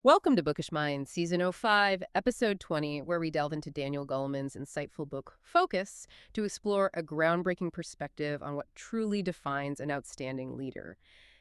Welcome to Bookish Minds, Season 05, Episode 20, where we delve into Daniel Goleman's insightful book, Focus, to explore a groundbreaking perspective on what truly defines an outstanding leader.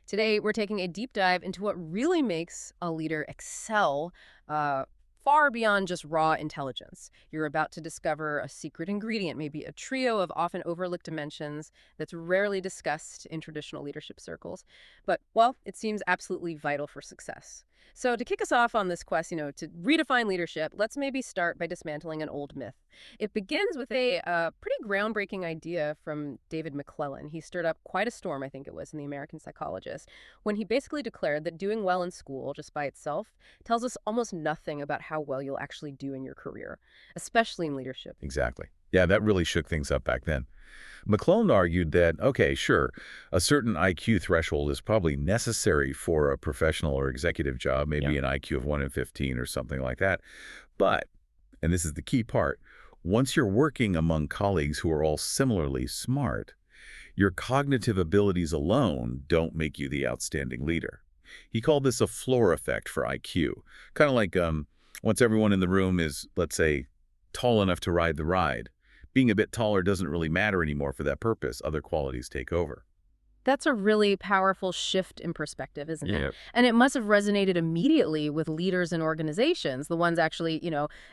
Today, we're taking a deep dive into what really makes a leader excel far beyond just raw intelligence. You're about to discover a secret ingredient, maybe a trio of often overlooked dimensions that's rarely discussed in traditional leadership circles. But, well, it seems absolutely vital for success. So to kick us off on this quest, to redefine leadership, let's maybe start by dismantling an old myth. It begins with a pretty groundbreaking idea from David McClelland. He stirred up quite a storm, I think it was, in The American Psychologist, when he basically declared that doing well in school, just by itself, tells us almost nothing about how well you'll actually do in your career, especially in leadership. Exactly. Yeah, that really shook things up back then. McClelland argued that, okay, sure, a certain IQ threshold is probably necessary for a professional or executive job, maybe an IQ of 1 in 15 or something like that. But, and this is the key part, once you're working among colleagues who are all similarly smart, your cognitive abilities alone don't make you the outstanding leader. He called this a floor effect for IQ, kind of like once everyone in the room is, let's say, tall enough to ride the ride. Being a bit taller doesn't really matter anymore for that purpose. Other qualities take over. That's a really powerful shift in perspective, isn't it? Yeah. And it must have resonated immediately with leaders and organizations, the ones actually,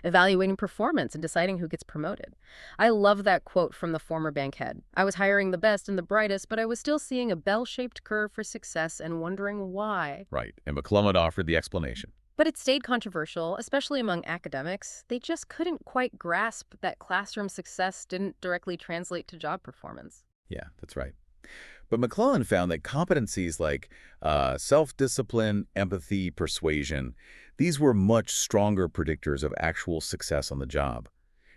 evaluating performance and deciding who gets promoted. I love that quote from the former bank head. I was hiring the best and the brightest, but I was still seeing a bell-shaped curve for success and wondering why. Right. And McClelland offered the explanation. But it stayed controversial, especially among academics. They just couldn't quite grasp that classroom success didn't directly translate to job performance. Yeah, that's right. But McClelland found that competencies like self-discipline, empathy, persuasion, these were much stronger predictors of actual success on the job.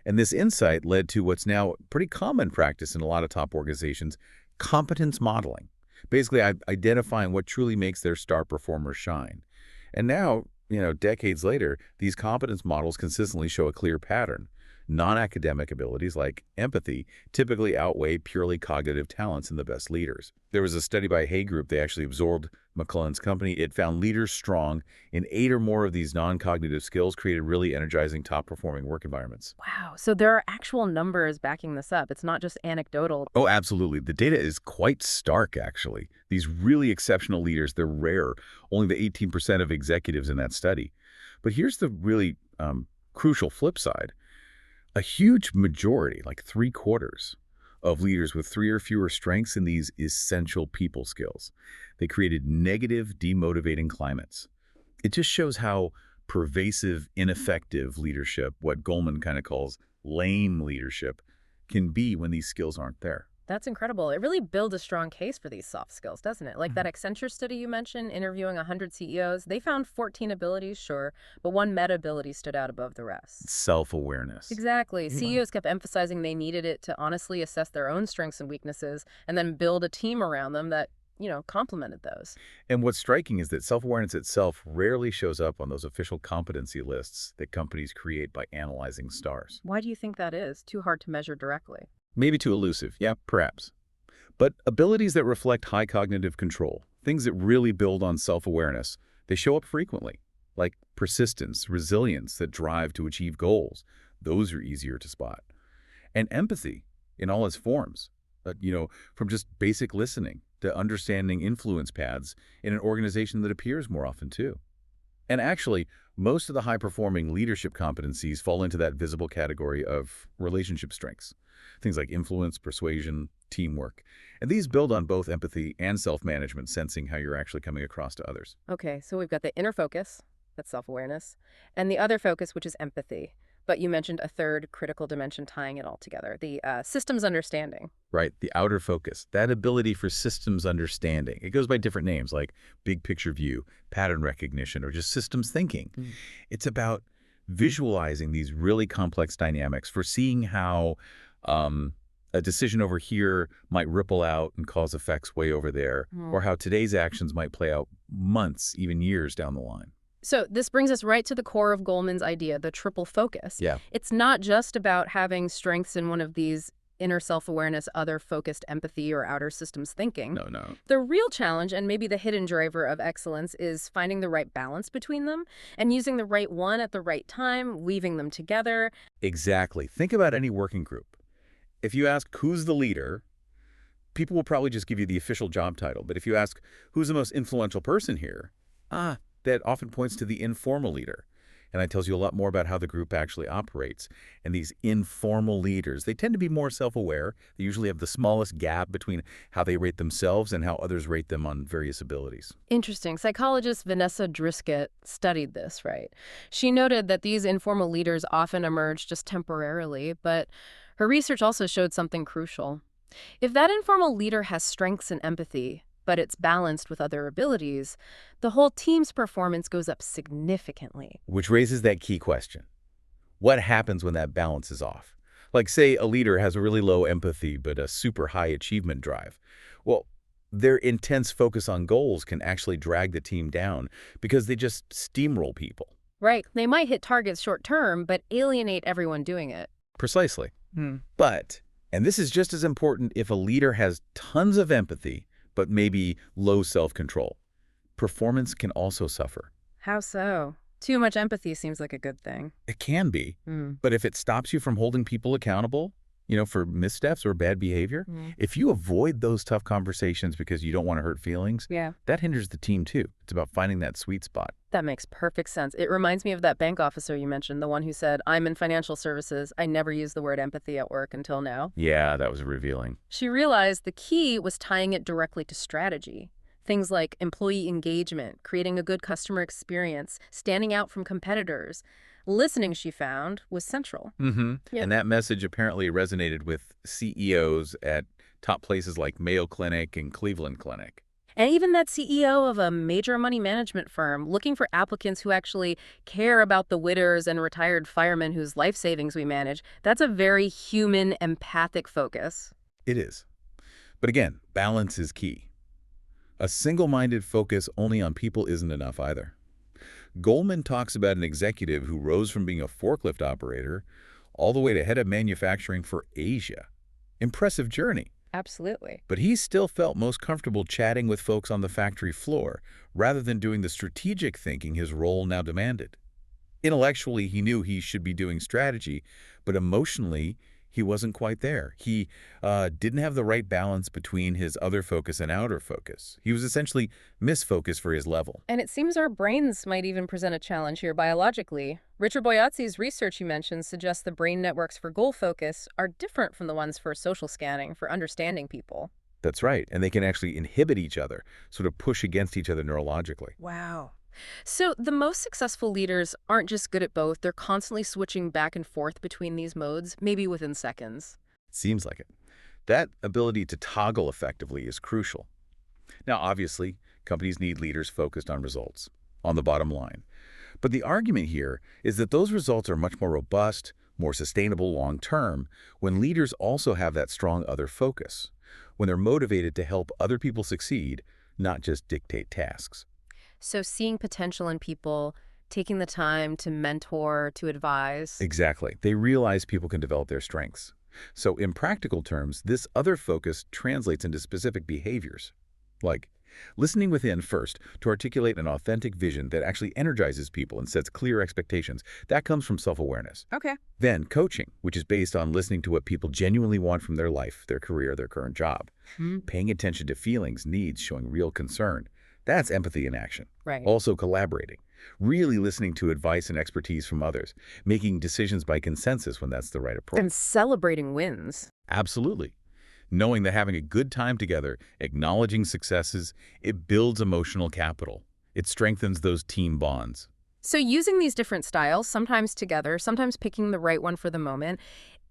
And this insight led to what's now pretty common practice in a lot of top organizations, competence modeling. Basically, identifying what truly makes their star performers shine. And now, decades later, these competence models consistently show a clear pattern. Non-academic abilities like empathy typically outweigh purely cognitive talents in the best leaders. There was a study by Hay Group. They actually absorbed McClelland's company. It found leaders strong in 8 or more of these non-cognitive skills created really energizing top-performing work environments. Wow, so there are actual numbers backing this up. It's not just anecdotal. Oh, absolutely. The data is quite stark, actually. These really exceptional leaders, they're rare. Only the 18% of executives in that study. But here's the really crucial flip side. A huge majority, like 3/4 of leaders with 3 or fewer strengths in these essential people skills. They created negative, demotivating climates. It just shows how pervasive, ineffective leadership, what Goleman kind of calls lame leadership, can be when these skills aren't there. That's incredible. It really builds a strong case for these soft skills, doesn't it? Like that Accenture study you mentioned, interviewing 100 CEOs, they found 14 abilities, sure, but one meta ability stood out above the rest. Self-awareness. Exactly. CEOs kept emphasizing they needed it to honestly assess their own strengths and weaknesses and then build a team around them that, complemented those. And what's striking is that self-awareness itself rarely shows up on those official competency lists that companies create by analyzing stars. Why do you think that is? Too hard to measure directly. Maybe too elusive, yeah, perhaps. But abilities that reflect high cognitive control, things that really build on self-awareness, they show up frequently, like persistence, resilience that drive to achieve goals. Those are easier to spot. And empathy in all its forms, from just basic listening to understanding influence paths in an organization that appears more often too. And actually, most of the high-performing leadership competencies fall into that visible category of relationship strengths. Things like influence, persuasion, teamwork. And these build on both empathy and self-management, sensing how you're actually coming across to others. Okay, so we've got the inner focus, that's self-awareness, and the other focus, which is empathy. But you mentioned a third critical dimension tying it all together, the systems understanding. Right, the outer focus, that ability for systems understanding. It goes by different names like big picture view, pattern recognition, or just systems thinking. It's about visualizing these really complex dynamics, foreseeing how a decision over here might ripple out and cause effects way over there, or how today's actions might play out months, even years down the line. So this brings us right to the core of Goleman's idea, the triple focus. Yeah. It's not just about having strengths in one of these inner self-awareness, other-focused empathy, or outer systems thinking. No, no. The real challenge, and maybe the hidden driver of excellence, is finding the right balance between them and using the right one at the right time, weaving them together. Exactly. Think about any working group. If you ask who's the leader, people will probably just give you the official job title. But if you ask who's the most influential person here, that often points to the informal leader. And that tells you a lot more about how the group actually operates. And these informal leaders, they tend to be more self-aware. They usually have the smallest gap between how they rate themselves and how others rate them on various abilities. Interesting. Psychologist Vanessa Driscoll studied this, right? She noted that these informal leaders often emerge just temporarily, but her research also showed something crucial. If that informal leader has strengths and empathy, but it's balanced with other abilities, the whole team's performance goes up significantly. Which raises that key question. What happens when that balance is off? Like, say, a leader has a really low empathy but a super high achievement drive. Well, their intense focus on goals can actually drag the team down because they just steamroll people. Right. They might hit targets short term, but alienate everyone doing it. Precisely. But, and this is just as important if a leader has tons of empathy but maybe low self-control, performance can also suffer. How so? Too much empathy seems like a good thing. It can be, but if it stops you from holding people accountable, for missteps or bad behavior, if you avoid those tough conversations because you don't want to hurt feelings, that hinders the team too. It's about finding that sweet spot. That makes perfect sense. It reminds me of that bank officer you mentioned, the one who said, "I'm in financial services. I never used the word empathy at work until now." Yeah, that was revealing. She realized the key was tying it directly to strategy. Things like employee engagement, creating a good customer experience, standing out from competitors. Listening, she found, was central. And that message apparently resonated with CEOs at top places like Mayo Clinic and Cleveland Clinic. And even that CEO of a major money management firm looking for applicants who actually care about the widows and retired firemen whose life savings we manage, that's a very human, empathic focus. It is. But again, balance is key. A single-minded focus only on people isn't enough either. Goleman talks about an executive who rose from being a forklift operator all the way to head of manufacturing for Asia. Impressive journey. Absolutely. But he still felt most comfortable chatting with folks on the factory floor rather than doing the strategic thinking his role now demanded. Intellectually, he knew he should be doing strategy, but emotionally, he wasn't quite there. He didn't have the right balance between his other focus and outer focus. He was essentially misfocused for his level. And it seems our brains might even present a challenge here biologically. Richard Boyatzie's research you mentioned suggests the brain networks for goal focus are different from the ones for social scanning, for understanding people. That's right. And they can actually inhibit each other, sort of push against each other neurologically. Wow. So the most successful leaders aren't just good at both. They're constantly switching back and forth between these modes, maybe within seconds. Seems like it. That ability to toggle effectively is crucial. Now, obviously, companies need leaders focused on results, on the bottom line. But the argument here is that those results are much more robust, more sustainable long-term, when leaders also have that strong other focus, when they're motivated to help other people succeed, not just dictate tasks. So seeing potential in people, taking the time to mentor, to advise. Exactly. They realize people can develop their strengths. So in practical terms, this other focus translates into specific behaviors, like listening within first to articulate an authentic vision that actually energizes people and sets clear expectations. That comes from self-awareness. Okay. Then coaching, which is based on listening to what people genuinely want from their life, their career, their current job. Paying attention to feelings, needs, showing real concern. That's empathy in action. Right. Also collaborating, really listening to advice and expertise from others, making decisions by consensus when that's the right approach. And celebrating wins. Absolutely. Knowing that having a good time together, acknowledging successes, it builds emotional capital. It strengthens those team bonds. So using these different styles, sometimes together, sometimes picking the right one for the moment,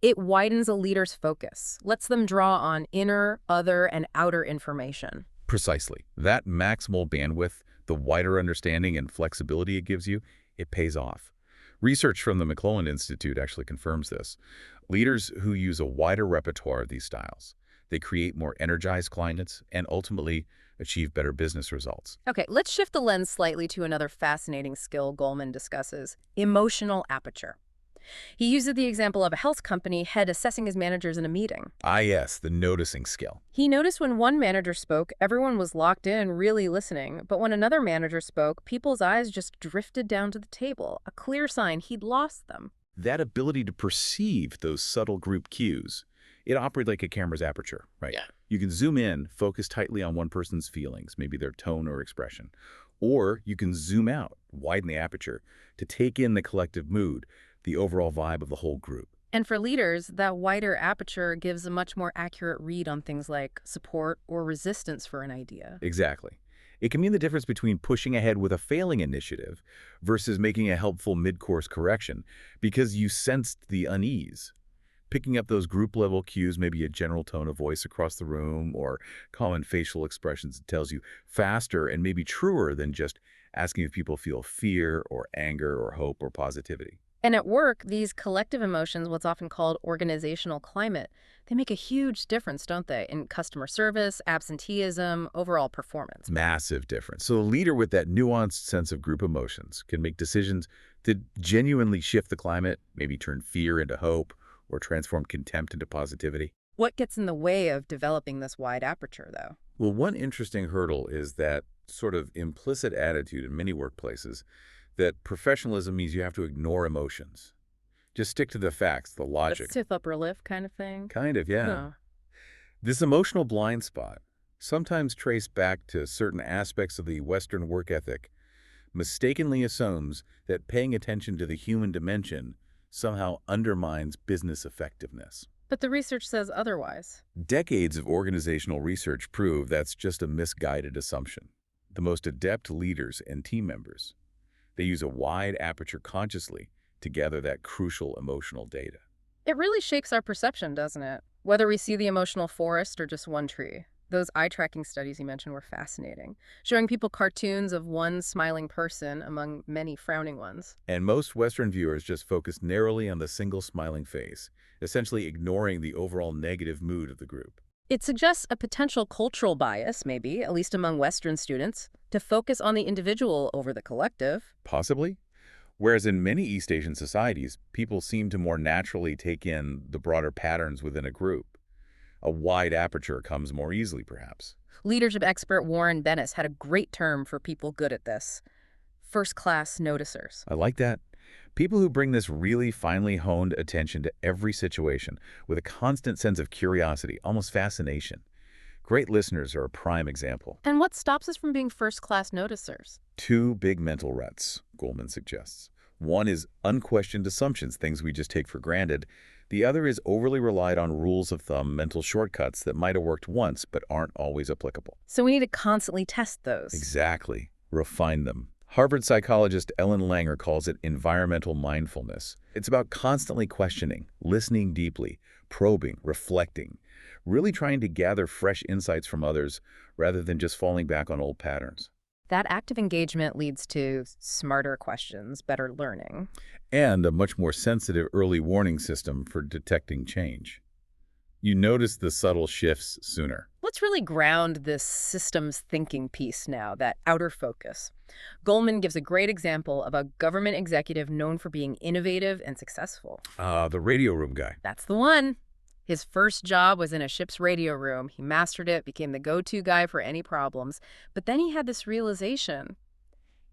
it widens a leader's focus, lets them draw on inner, other, and outer information. Precisely. That maximal bandwidth, the wider understanding and flexibility it gives you, it pays off. Research from the McClelland Institute actually confirms this. Leaders who use a wider repertoire of these styles, they create more energized clients and ultimately achieve better business results. Okay, let's shift the lens slightly to another fascinating skill Goleman discusses, emotional aperture. He uses the example of a health company head assessing his managers in a meeting. Ah, yes, the noticing skill. He noticed when one manager spoke, everyone was locked in, really listening. But when another manager spoke, people's eyes just drifted down to the table, a clear sign he'd lost them. That ability to perceive those subtle group cues, it operates like a camera's aperture, right? Yeah. You can zoom in, focus tightly on one person's feelings, maybe their tone or expression. Or you can zoom out, widen the aperture, to take in the collective mood, the overall vibe of the whole group. And for leaders, that wider aperture gives a much more accurate read on things like support or resistance for an idea. Exactly. It can mean the difference between pushing ahead with a failing initiative versus making a helpful mid-course correction because you sensed the unease. Picking up those group-level cues, maybe a general tone of voice across the room or common facial expressions that tells you faster and maybe truer than just asking if people feel fear or anger or hope or positivity. And at work, these collective emotions, what's often called organizational climate, they make a huge difference, don't they, in customer service, absenteeism, overall performance. Massive difference. So a leader with that nuanced sense of group emotions can make decisions that genuinely shift the climate, maybe turn fear into hope, or transform contempt into positivity. What gets in the way of developing this wide aperture, though? Well, one interesting hurdle is that sort of implicit attitude in many workplaces that professionalism means you have to ignore emotions. Just stick to the facts, the logic. A stiff upper lip kind of thing? Kind of, yeah. Huh. This emotional blind spot, sometimes traced back to certain aspects of the Western work ethic, mistakenly assumes that paying attention to the human dimension somehow undermines business effectiveness. But the research says otherwise. Decades of organizational research prove that's just a misguided assumption. The most adept leaders and team members, they use a wide aperture consciously to gather that crucial emotional data. It really shapes our perception, doesn't it? Whether we see the emotional forest or just one tree. Those eye-tracking studies you mentioned were fascinating, showing people cartoons of one smiling person among many frowning ones. And most Western viewers just focus narrowly on the single smiling face, essentially ignoring the overall negative mood of the group. It suggests a potential cultural bias, maybe, at least among Western students, to focus on the individual over the collective. Possibly. Whereas in many East Asian societies, people seem to more naturally take in the broader patterns within a group. A wide aperture comes more easily, perhaps. Leadership expert Warren Bennis had a great term for people good at this: first-class noticers. I like that. People who bring this really finely honed attention to every situation with a constant sense of curiosity, almost fascination. Great listeners are a prime example. And what stops us from being first-class noticers? Two big mental ruts, Goleman suggests. One is unquestioned assumptions, things we just take for granted. The other is overly relied on rules of thumb, mental shortcuts that might have worked once but aren't always applicable. So we need to constantly test those. Exactly. Refine them. Harvard psychologist Ellen Langer calls it environmental mindfulness. It's about constantly questioning, listening deeply, probing, reflecting, really trying to gather fresh insights from others rather than just falling back on old patterns. That active engagement leads to smarter questions, better learning. And a much more sensitive early warning system for detecting change. You notice the subtle shifts sooner. Let's really ground this systems thinking piece now, that outer focus. Goleman gives a great example of a government executive known for being innovative and successful. The radio room guy. That's the one. His first job was in a ship's radio room. He mastered it, became the go-to guy for any problems. But then he had this realization.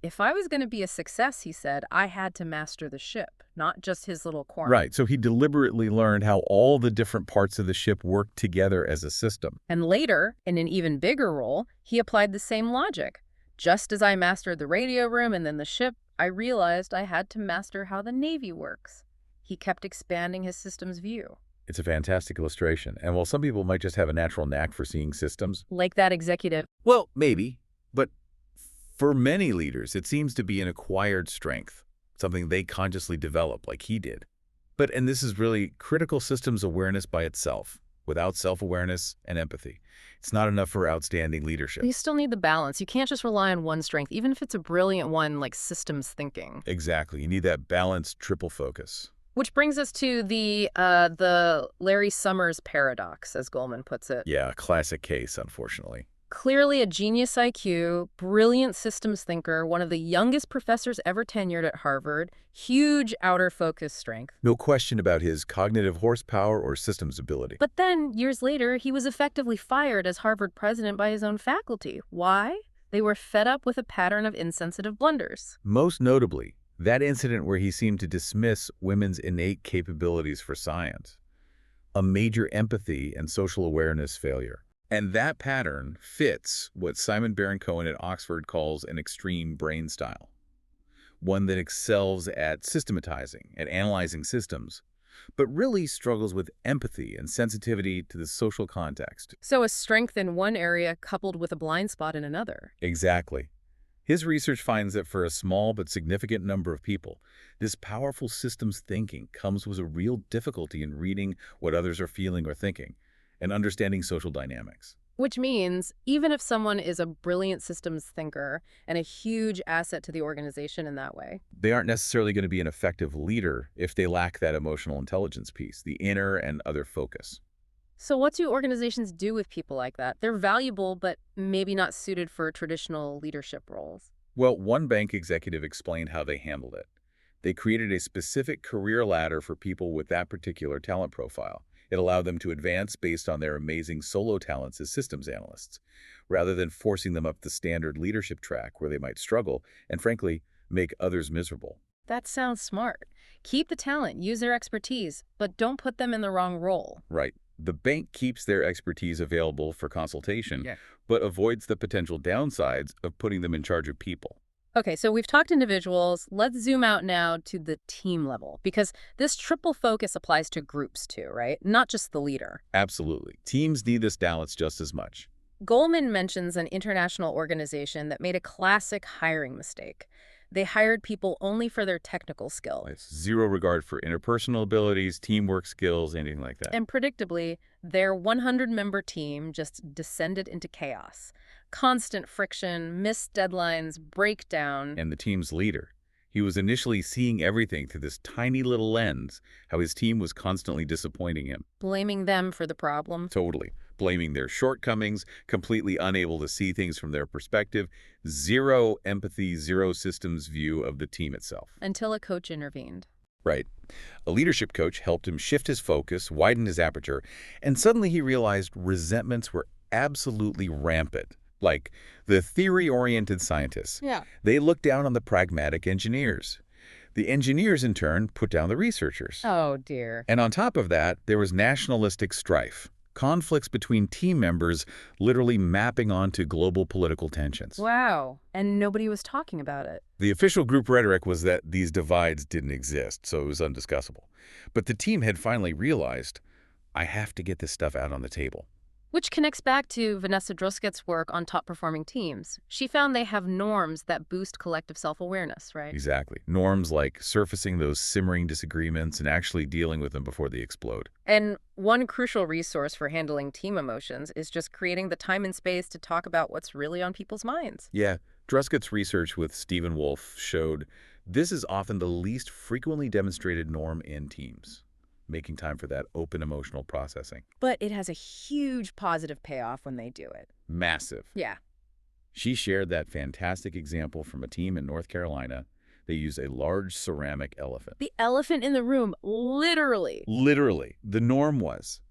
If I was going to be a success, he said, I had to master the ship, not just his little corner. Right, so he deliberately learned how all the different parts of the ship work together as a system. And later, in an even bigger role, he applied the same logic. Just as I mastered the radio room and then the ship, I realized I had to master how the Navy works. He kept expanding his systems view. It's a fantastic illustration. And while some people might just have a natural knack for seeing systems, Like that executive. well, maybe, but for many leaders, it seems to be an acquired strength, something they consciously develop like he did. And this is really critical systems awareness by itself. Without self-awareness and empathy, it's not enough for outstanding leadership. You still need the balance. You can't just rely on one strength, even if it's a brilliant one like systems thinking. Exactly. You need that balanced triple focus. Which brings us to the Larry Summers paradox, as Goleman puts it. Yeah, a classic case, unfortunately. Clearly a genius IQ, brilliant systems thinker, one of the youngest professors ever tenured at Harvard, huge outer focus strength. No question about his cognitive horsepower or systems ability. But then, years later, he was effectively fired as Harvard president by his own faculty. Why? They were fed up with a pattern of insensitive blunders. Most notably, that incident where he seemed to dismiss women's innate capabilities for science. A major empathy and social awareness failure. And that pattern fits what Simon Baron-Cohen at Oxford calls an extreme brain style. One that excels at systematizing, at analyzing systems, but really struggles with empathy and sensitivity to the social context. So a strength in one area coupled with a blind spot in another. Exactly. His research finds that for a small but significant number of people, this powerful systems thinking comes with a real difficulty in reading what others are feeling or thinking, and understanding social dynamics. Which means, even if someone is a brilliant systems thinker and a huge asset to the organization in that way. They aren't necessarily going to be an effective leader if they lack that emotional intelligence piece, the inner and other focus. So what do organizations do with people like that? They're valuable, but maybe not suited for traditional leadership roles. Well, one bank executive explained how they handled it. They created a specific career ladder for people with that particular talent profile. It allowed them to advance based on their amazing solo talents as systems analysts, rather than forcing them up the standard leadership track where they might struggle and, frankly, make others miserable. That sounds smart. Keep the talent, use their expertise, but don't put them in the wrong role. Right. The bank keeps their expertise available for consultation, Yeah. but avoids the potential downsides of putting them in charge of people. Okay, so we've talked individuals. Let's zoom out now to the team level, because this triple focus applies to groups too, right? Not just the leader. Absolutely. Teams need this balance just as much. Goleman mentions an international organization that made a classic hiring mistake. They hired people only for their technical skill. It's zero regard for interpersonal abilities, teamwork skills, anything like that. And predictably, their 100-member team just descended into chaos. Constant friction, missed deadlines, breakdown. And the team's leader, he was initially seeing everything through this tiny little lens, how his team was constantly disappointing him. Blaming them for the problem. Totally. Blaming their shortcomings, completely unable to see things from their perspective, zero empathy, zero systems view of the team itself. Until a coach intervened. Right. A leadership coach helped him shift his focus, widen his aperture, and suddenly he realized resentments were absolutely rampant. Like the theory-oriented scientists. Yeah. They looked down on the pragmatic engineers. The engineers, in turn, put down the researchers. Oh, dear. And on top of that, there was nationalistic strife. Conflicts between team members literally mapping onto global political tensions. Wow. And nobody was talking about it. The official group rhetoric was that these divides didn't exist, so it was undiscussable. But the team had finally realized, I have to get this stuff out on the table. Which connects back to Vanessa Drusket's work on top-performing teams. She found they have norms that boost collective self-awareness, right? Exactly. Norms like surfacing those simmering disagreements and actually dealing with them before they explode. And one crucial resource for handling team emotions is just creating the time and space to talk about what's really on people's minds. Yeah, Drusket's research with Stephen Wolfe showed this is often the least frequently demonstrated norm in teams. Making time for that open emotional processing. But it has a huge positive payoff when they do it. Massive. Yeah. She shared that fantastic example from a team in North Carolina. They used a large ceramic elephant. The elephant in the room, literally. Literally. The norm was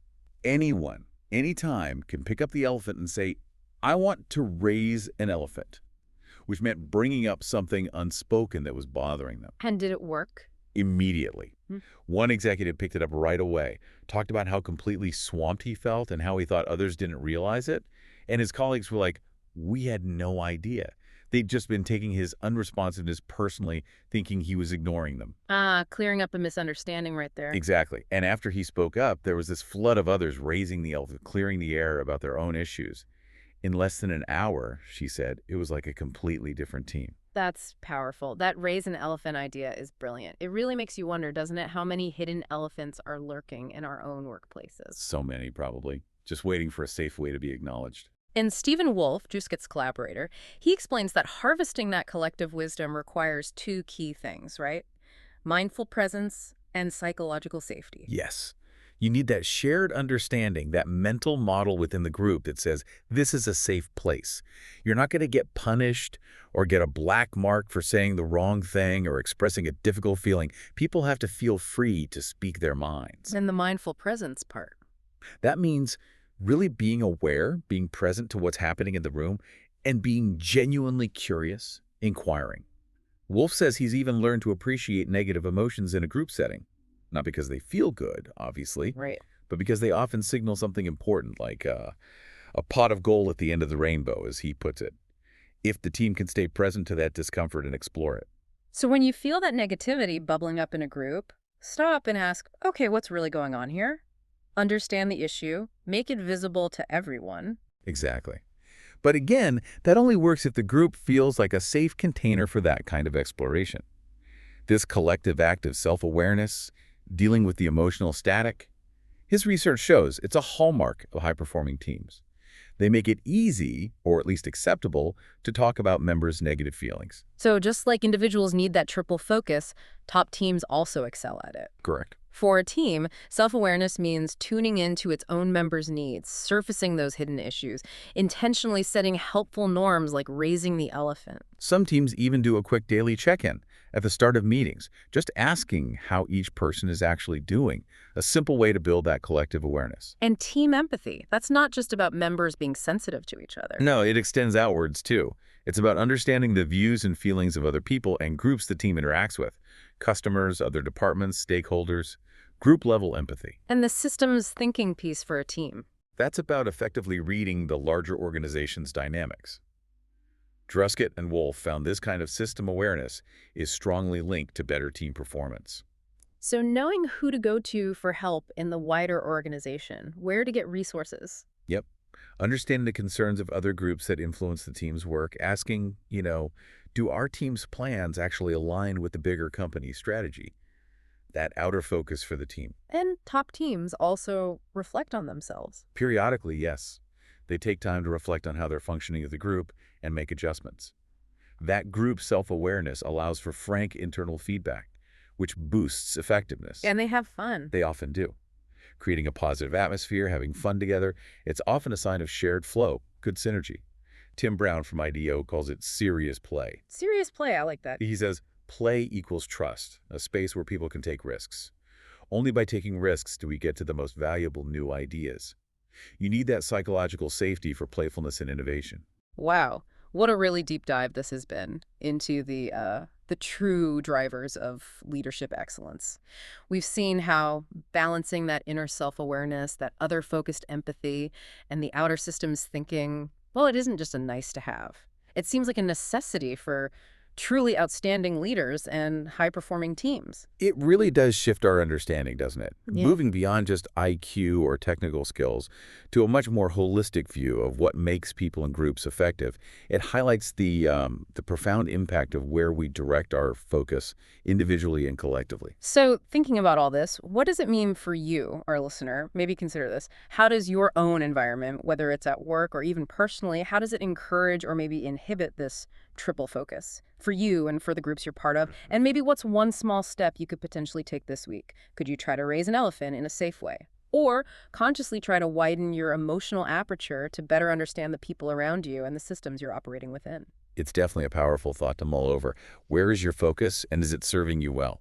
anyone, anytime, can pick up the elephant and say, I want to raise an elephant, which meant bringing up something unspoken that was bothering them. And did it work? Immediately. One executive picked it up right away, talked about how completely swamped he felt and how he thought others didn't realize it. And his colleagues were like, we had no idea. They'd just been taking his unresponsiveness personally, thinking he was ignoring them. Clearing up a misunderstanding right there. Exactly. And after he spoke up, there was this flood of others raising the elephant, clearing the air about their own issues. In less than an hour, she said, it was like a completely different team. That's powerful. That raise an elephant idea is brilliant. It really makes you wonder, doesn't it, how many hidden elephants are lurking in our own workplaces? So many, probably. Just waiting for a safe way to be acknowledged. And Stephen Wolfe, Drusket's collaborator, he explains that harvesting that collective wisdom requires two key things, right? Mindful presence and psychological safety. Yes. You need that shared understanding, that mental model within the group that says, this is a safe place. You're not going to get punished or get a black mark for saying the wrong thing or expressing a difficult feeling. People have to feel free to speak their minds. And the mindful presence part. That means really being aware, being present to what's happening in the room, and being genuinely curious, inquiring. Wolf says he's even learned to appreciate negative emotions in a group setting. Not because they feel good, obviously, Right. but because they often signal something important, like a pot of gold at the end of the rainbow, as he puts it, if the team can stay present to that discomfort and explore it. So when you feel that negativity bubbling up in a group, stop and ask, okay, what's really going on here? Understand the issue, make it visible to everyone. Exactly. But again, that only works if the group feels like a safe container for that kind of exploration. This collective act of self-awareness, dealing with the emotional static, his research shows it's a hallmark of high-performing teams. They make it easy, or at least acceptable, to talk about members' negative feelings. So just like individuals need that triple focus, top teams also excel at it. Correct. For a team, self-awareness means tuning into its own members' needs, surfacing those hidden issues, intentionally setting helpful norms like raising the elephant. Some teams even do a quick daily check-in at the start of meetings, just asking how each person is actually doing, a simple way to build that collective awareness. And team empathy, that's not just about members being sensitive to each other. No, it extends outwards too. It's about understanding the views and feelings of other people and groups the team interacts with, customers, other departments, stakeholders, group-level empathy. And the systems thinking piece for a team. That's about effectively reading the larger organization's dynamics. Druskett and Wolf found this kind of system awareness is strongly linked to better team performance. So knowing who to go to for help in the wider organization, where to get resources. Yep. Understanding the concerns of other groups that influence the team's work, asking, do our team's plans actually align with the bigger company's strategy? That outer focus for the team. And top teams also reflect on themselves. Periodically, yes. They take time to reflect on how they're functioning as a group and make adjustments. That group self-awareness allows for frank internal feedback, which boosts effectiveness. And they have fun. They often do. Creating a positive atmosphere, having fun together, it's often a sign of shared flow, good synergy. Tim Brown from IDEO calls it serious play. Serious play, I like that. He says, play equals trust, a space where people can take risks. Only by taking risks do we get to the most valuable new ideas. You need that psychological safety for playfulness and innovation. Wow. What a really deep dive this has been into the true drivers of leadership excellence. We've seen how balancing that inner self-awareness, that other-focused empathy, and the outer systems thinking, well, it isn't just a nice to have. It seems like a necessity for truly outstanding leaders and high-performing teams. It really does shift our understanding, doesn't it? Yeah. Moving beyond just IQ or technical skills to a much more holistic view of what makes people and groups effective. It highlights the profound impact of where we direct our focus individually and collectively. So thinking about all this, what does it mean for you, our listener? Maybe consider this. How does your own environment, whether it's at work or even personally, how does it encourage or maybe inhibit this triple focus for you and for the groups you're part of? And maybe what's one small step you could potentially take this week? Could you try to raise an elephant in a safe way? Or consciously try to widen your emotional aperture to better understand the people around you and the systems you're operating within? It's definitely a powerful thought to mull over. Where is your focus, and is it serving you well?